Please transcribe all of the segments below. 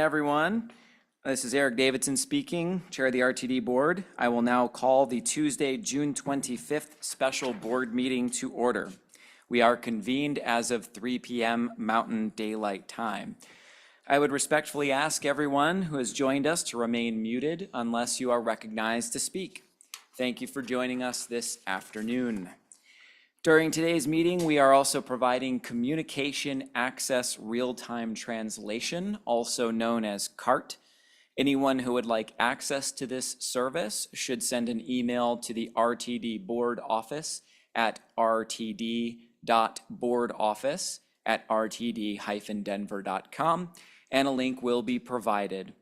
Everyone. This is Eric Davidson speaking, Chair of the RTD Board. I will now call the Tuesday, June 25th special board meeting to order. We are convened as of 3 p.m. Mountain Daylight Time. I would respectfully ask everyone who has joined us to remain muted unless you are recognized to speak. Thank you for joining us this afternoon. During today's meeting, we are also providing Communication Access Real-Time Translation, also known as CART. Anyone who would like access to this service should send an email to the RTD Board Office at rtd.boardoffice@rtd-denver.com, and a link will be provided.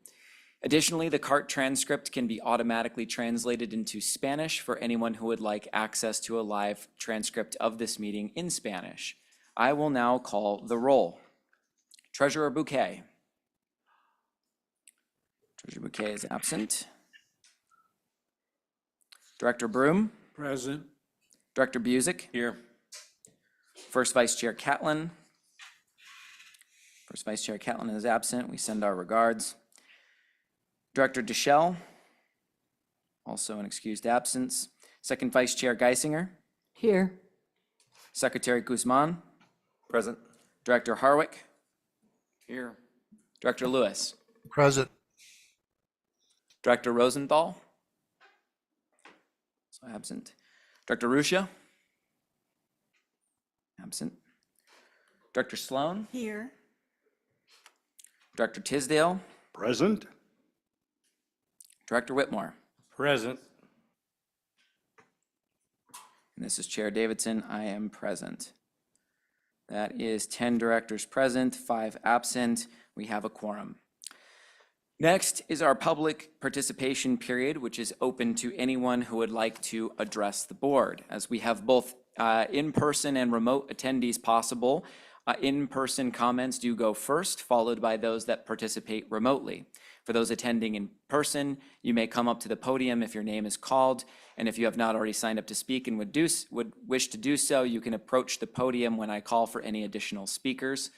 Additionally, the CART transcript can be automatically translated into Spanish for anyone who would like access to a live transcript of this meeting in Spanish. I will now call the roll. Treasurer Bouquet. Treasurer Bouquet is absent. Director Broom. Present. Director Busick. Here. First Vice Chair Catlin. First Vice Chair Catlin is absent. We send our regards. Director Deschelle, also an excused absence. Second Vice Chair Geisinger. Here. Secretary Guzman. Present. Director Harwick. Here. Director Lewis. Present. Director Rosenthal. Also absent. Director Ruscia. Absent. Director Sloan. Here. Director Tisdale. Present. Director Whitmore. Present. And this is Chair Davidson. I am present. That is 10 directors present, 5 absent. We have a quorum. Next is our public participation period, which is open to anyone who would like to address the board. As we have both in-person and remote attendees possible, in-person comments do go first, followed by those that participate remotely. For those attending in person, you may come up to the podium if your name is called, and if you have not already signed up to speak and would wish to do so, you can approach the podium when I call for any additional speakers.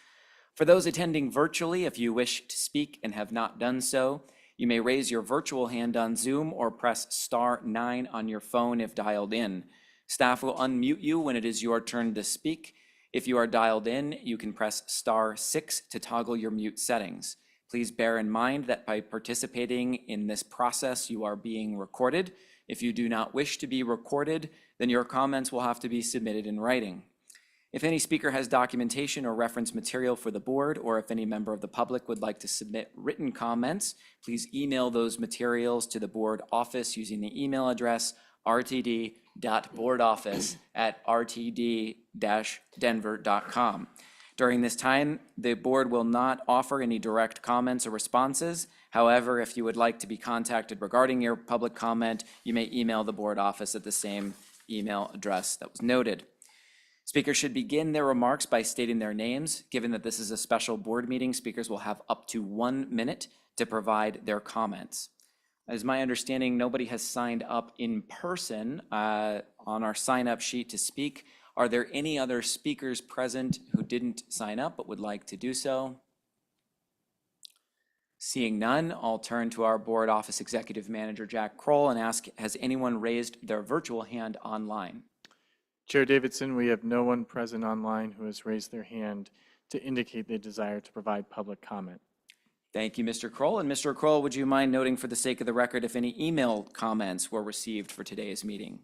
For those attending virtually, if you wish to speak and have not done so, you may raise your virtual hand on Zoom or press *9 on your phone if dialed in. Staff will unmute you when it is your turn to speak. If you are dialed in, you can press *6 to toggle your mute settings. Please bear in mind that by participating in this process, you are being recorded. If you do not wish to be recorded, then your comments will have to be submitted in writing. If any speaker has documentation or reference material for the board, or if any member of the public would like to submit written comments, please email those materials to the board office using the email address rtd.boardoffice@rtd-denver.com. During this time, the board will not offer any direct comments or responses. However, if you would like to be contacted regarding your public comment, you may email the board office at the same email address that was noted. Speakers should begin their remarks by stating their names. Given that this is a special board meeting, speakers will have up to 1 minute to provide their comments. As my understanding, nobody has signed up in person on our sign-up sheet to speak. Are there any other speakers present who didn't sign up but would like to do so? Seeing none, I'll turn to our board office executive manager, Jack Kroll, and ask, has anyone raised their virtual hand online? Chair Davidson, we have no one present online who has raised their hand to indicate they desire to provide public comment. Thank you, Mr. Kroll. And Mr. Kroll, would you mind noting for the sake of the record if any email comments were received for today's meeting?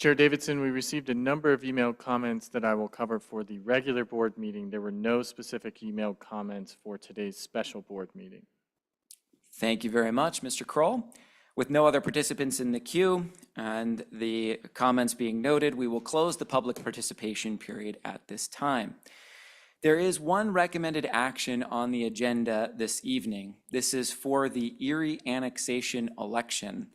Chair Davidson, we received a number of email comments that I will cover for the regular board meeting. There were no specific email comments for today's special board meeting. Thank you very much, Mr. Kroll. With no other participants in the queue and the comments being noted, we will close the public participation period at this time. There is one recommended action on the agenda this evening. This is for the Erie annexation election.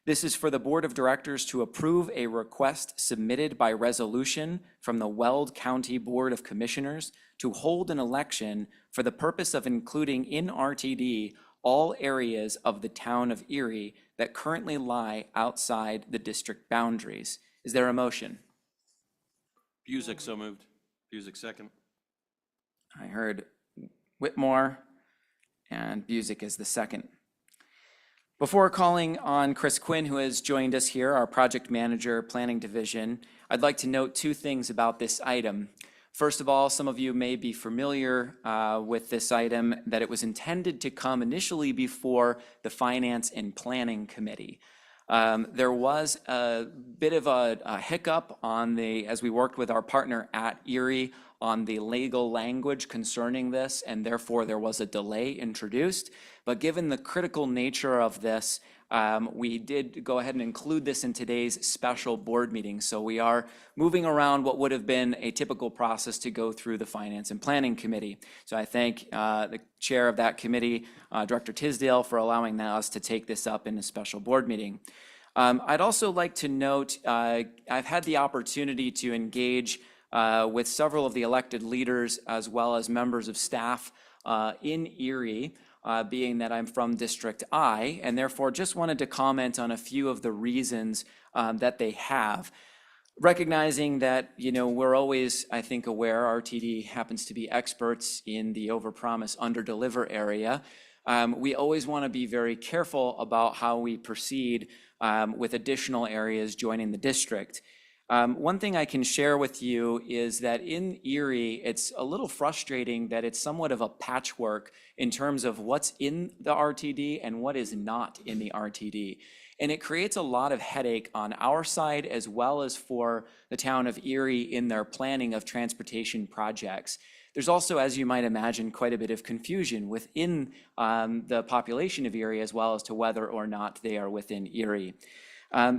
This is for the Board of Directors to approve a request submitted by resolution from the Weld County Board of Commissioners to hold an election for the purpose of including in RTD all areas of the town of Erie that currently lie outside the district boundaries. Is there a motion? Busick, so moved. Busick, second. I heard Whitmore and Busick is the second. Before calling on Chris Quinn, who has joined us here, our project manager, planning division, I'd like to note two things about this item. First of all, some of you may be familiar with this item, that it was intended to come initially before the Finance and Planning Committee. There was a bit of a hiccup as we worked with our partner at Erie on the legal language concerning this, and therefore there was a delay introduced. But given the critical nature of this, we did go ahead and include this in today's special board meeting. So we are moving around what would have been a typical process to go through the Finance and Planning Committee. So I thank the chair of that committee, Director Tisdale, for allowing us to take this up in a special board meeting. I'd also like to note, I've had the opportunity to engage with several of the elected leaders as well as members of staff in Erie, being that I'm from District I, and therefore just wanted to comment on a few of the reasons that they have. Recognizing that, we're always, I think, aware, RTD happens to be experts in the overpromise, underdeliver area. We always want to be very careful about how we proceed with additional areas joining the district. One thing I can share with you is that in Erie, it's a little frustrating that it's somewhat of a patchwork in terms of what's in the RTD and what is not in the RTD. And it creates a lot of headache on our side as well as for the town of Erie in their planning of transportation projects. There's also, as you might imagine, quite a bit of confusion within the population of Erie as well as to whether or not they are within Erie.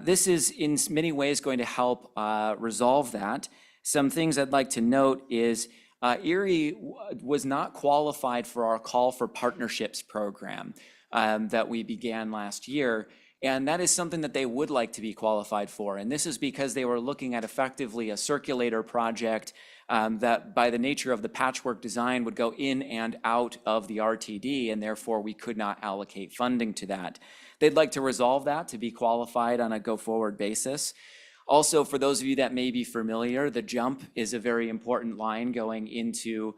This is in many ways going to help resolve that. Some things I'd like to note is Erie was not qualified for our Call for Partnerships program that we began last year. And that is something that they would like to be qualified for. And this is because they were looking at effectively a circulator project that by the nature of the patchwork design would go in and out of the RTD, and therefore we could not allocate funding to that. They'd like to resolve that to be qualified on a go-forward basis. Also, for those of you that may be familiar, the jump is a very important line going into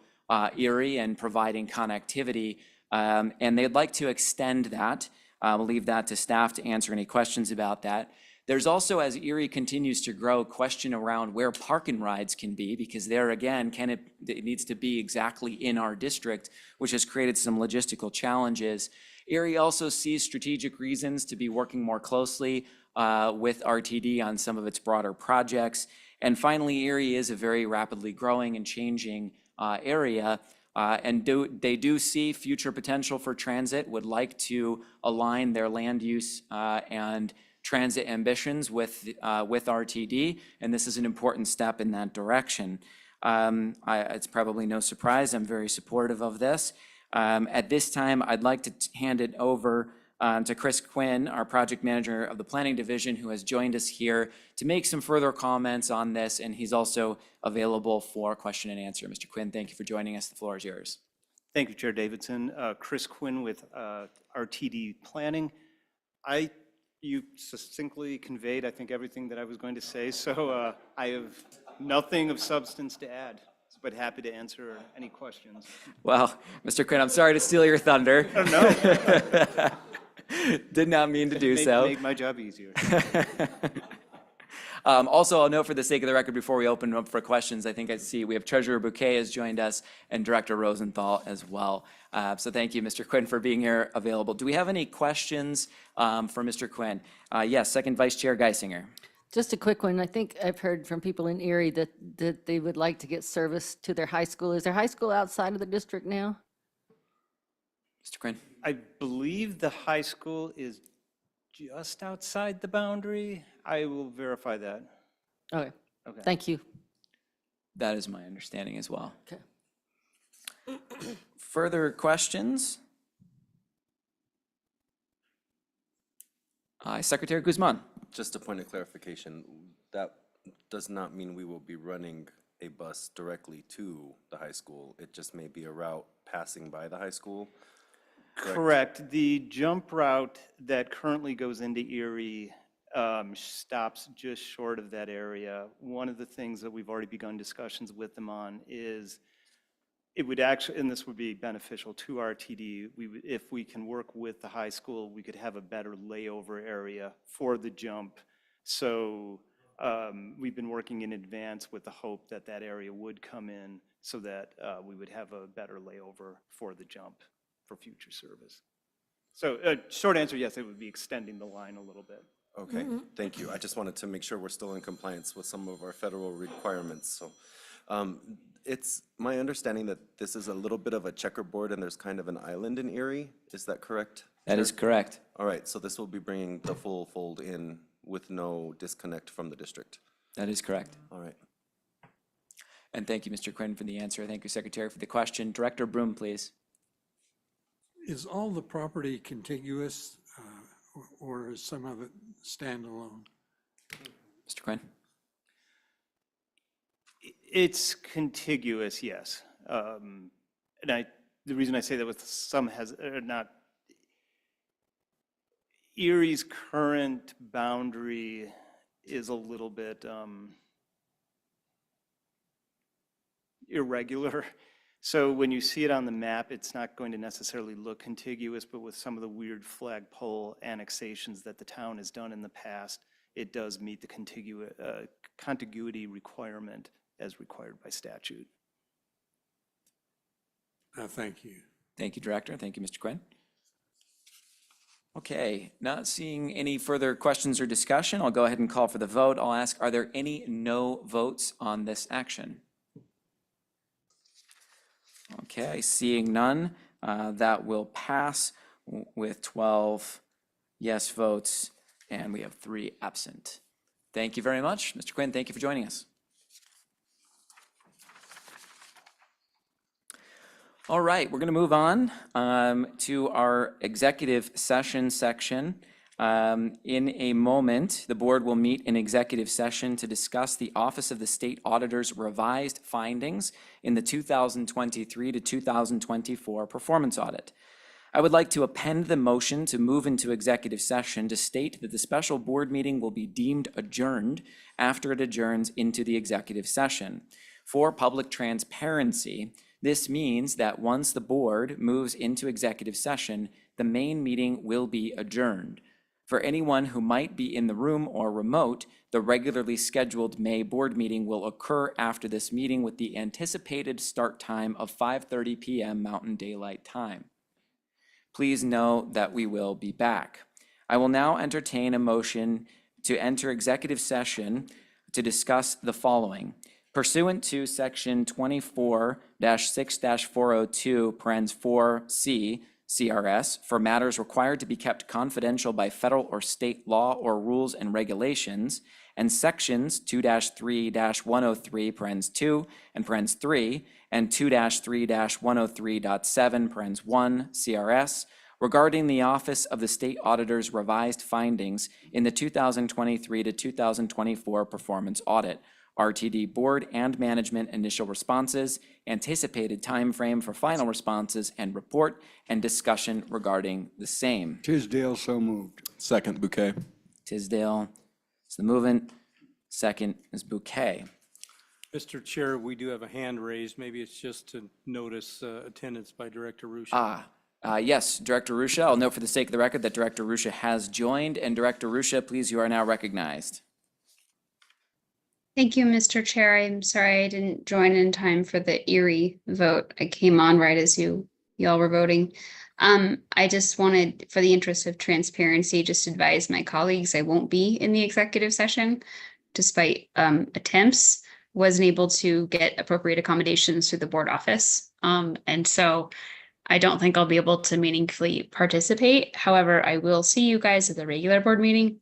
Erie and providing connectivity, and they'd like to extend that. We'll leave that to staff to answer any questions about that. There's also, as Erie continues to grow, question around where park and rides can be, because there again, it needs to be exactly in our district, which has created some logistical challenges. Erie also sees strategic reasons to be working more closely with RTD on some of its broader projects. And finally, Erie is a very rapidly growing and changing area. And they do see future potential for transit, would like to align their land use and transit ambitions with RTD, and this is an important step in that direction. It's probably no surprise, I'm very supportive of this. At this time, I'd like to hand it over to Chris Quinn, our project manager of the planning division, who has joined us here to make some further comments on this, and he's also available for question and answer. Mr. Quinn, thank you for joining us. The floor is yours. Thank you, Chair Davidson. Chris Quinn with RTD Planning. You succinctly conveyed, I think, everything that I was going to say, so I have nothing of substance to add, but happy to answer any questions. Well, Mr. Quinn, I'm sorry to steal your thunder. Oh, no. Did not mean to do so. Make my job easier. Also, I'll note for the sake of the record before we open up for questions, I think I see we have Treasurer Bouquet has joined us and Director Rosenthal as well. So thank you, Mr. Quinn, for being here available. Do we have any questions for Mr. Quinn? Yes, Second Vice Chair Geisinger. Just a quick one. I think I've heard from people in Erie that they would like to get service to their high school. Is their high school outside of the district now? Mr. Quinn. I believe the high school is just outside the boundary. I will verify that. Okay. Okay. Thank you. That is my understanding as well. Okay. Further questions? Secretary Guzman. Just a point of clarification, that does not mean we will be running a bus directly to the high school. It just may be a route passing by the high school. Correct. The jump route that currently goes into Erie stops just short of that area. One of the things that we've already begun discussions with them on is it would actually, and this would be beneficial to RTD, if we can work with the high school, we could have a better layover area for the jump. So we've been working in advance with the hope that that area would come in so that we would have a better layover for the jump for future service. So short answer, yes, it would be extending the line a little bit. Okay, thank you. I just wanted to make sure we're still in compliance with some of our federal requirements, so. It's my understanding that this is a little bit of a checkerboard and there's kind of an island in Erie. Is that correct? That is correct. All right, so this will be bringing the full fold in with no disconnect from the district. That is correct. All right. And thank you, Mr. Quinn, for the answer. Thank you, Secretary, for the question. Director Broom, please. Is all the property contiguous, or is some of it standalone? Mr. Quinn? It's contiguous, yes. And the reason I say that with some has, not, Erie's current boundary is a little bit irregular. So when you see it on the map, it's not going to necessarily look contiguous, but with some of the weird flagpole annexations that the town has done in the past, it does meet the contiguity requirement as required by statute. Thank you. Thank you, Director. Thank you, Mr. Quinn. Okay, not seeing any further questions or discussion, I'll go ahead and call for the vote. I'll ask, are there any no votes on this action? Okay, seeing none, that will pass with 12 yes votes, and we have 3 absent. Thank you very much. Mr. Quinn, thank you for joining us. All right, we're going to move on to our executive session section. In a moment, the board will meet in executive session to discuss the Office of the State Auditor's revised findings in the 2023 to 2024 performance audit. I would like to append the motion to move into executive session to state that the special board meeting will be deemed adjourned after it adjourns into the executive session. For public transparency, this means that once the board moves into executive session, the main meeting will be adjourned. For anyone who might be in the room or remote, the regularly scheduled May board meeting will occur after this meeting with the anticipated start time of 5:30 p.m. Mountain Daylight Time. Please know that we will be back. I will now entertain a motion to enter executive session to discuss the following. Pursuant to Section 24-6-402, parens 4C, CRS, for matters required to be kept confidential by federal or state law or rules and regulations, and Sections 2-3-103, parens 2 and parens 3, and 2-3-103.7, parens 1, CRS, regarding the Office of the State Auditor's revised findings in the 2023 to 2024 performance audit, RTD Board and Management initial responses, anticipated timeframe for final responses, and report and discussion regarding the same. Tisdale, so moved. Second, Bouquet. Tisdale is the movement. Second is Bouquet. Mr. Chair, we do have a hand raised. Maybe it's just to notice attendance by Director Rusha. Yes, Director Rusha. I'll note for the sake of the record that Director Rusha has joined. And Director Rusha, please, you are now recognized. Thank you, Mr. Chair. I'm sorry I didn't join in time for the Erie vote. I came on right as y'all were voting. I just wanted, for the interest of transparency, just advise my colleagues I won't be in the executive session, despite attempts. Wasn't able to get appropriate accommodations through the board office. And so I don't think I'll be able to meaningfully participate. However, I will see you guys at the regular board meeting.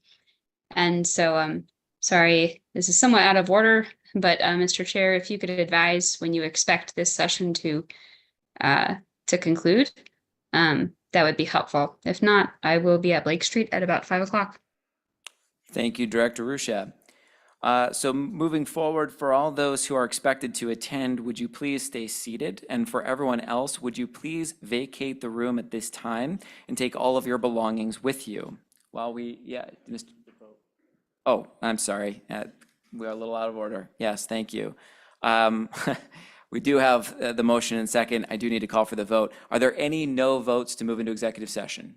And so sorry, this is somewhat out of order, but Mr. Chair, if you could advise when you expect this session to conclude, that would be helpful. If not, I will be at Blake Street at about 5 o'clock. Thank you, Director Rusha. So moving forward, for all those who are expected to attend, would you please stay seated? And for everyone else, would you please vacate the room at this time and take all of your belongings with you? While Mr. Oh, I'm sorry. We're a little out of order. Yes, thank you. We do have the motion and second. I do need to call for the vote. Are there any no votes to move into executive session?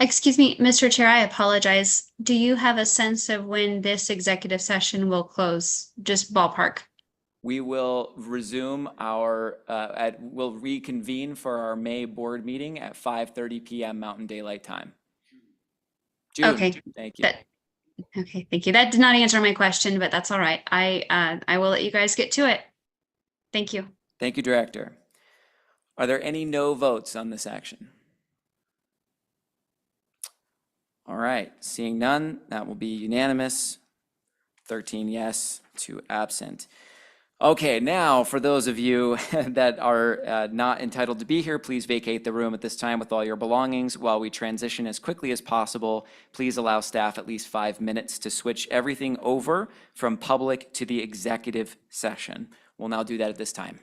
Excuse me, Mr. Chair, I apologize. Do you have a sense of when this executive session will close? Just ballpark. We will resume we'll reconvene for our May board meeting at 5:30 PM Mountain Daylight Time. June, Okay. thank you. Okay, thank you. That did not answer my question, but that's all right. I will let you guys get to it. Thank you. Thank you, Director. Are there any no votes on this action? All right, seeing none, that will be unanimous. 13 yes, 2 absent. Okay, now for those of you that are not entitled to be here, please vacate the room at this time with all your belongings. While we transition as quickly as possible, please allow staff at least 5 minutes to switch everything over from public to the executive session. We'll now do that at this time.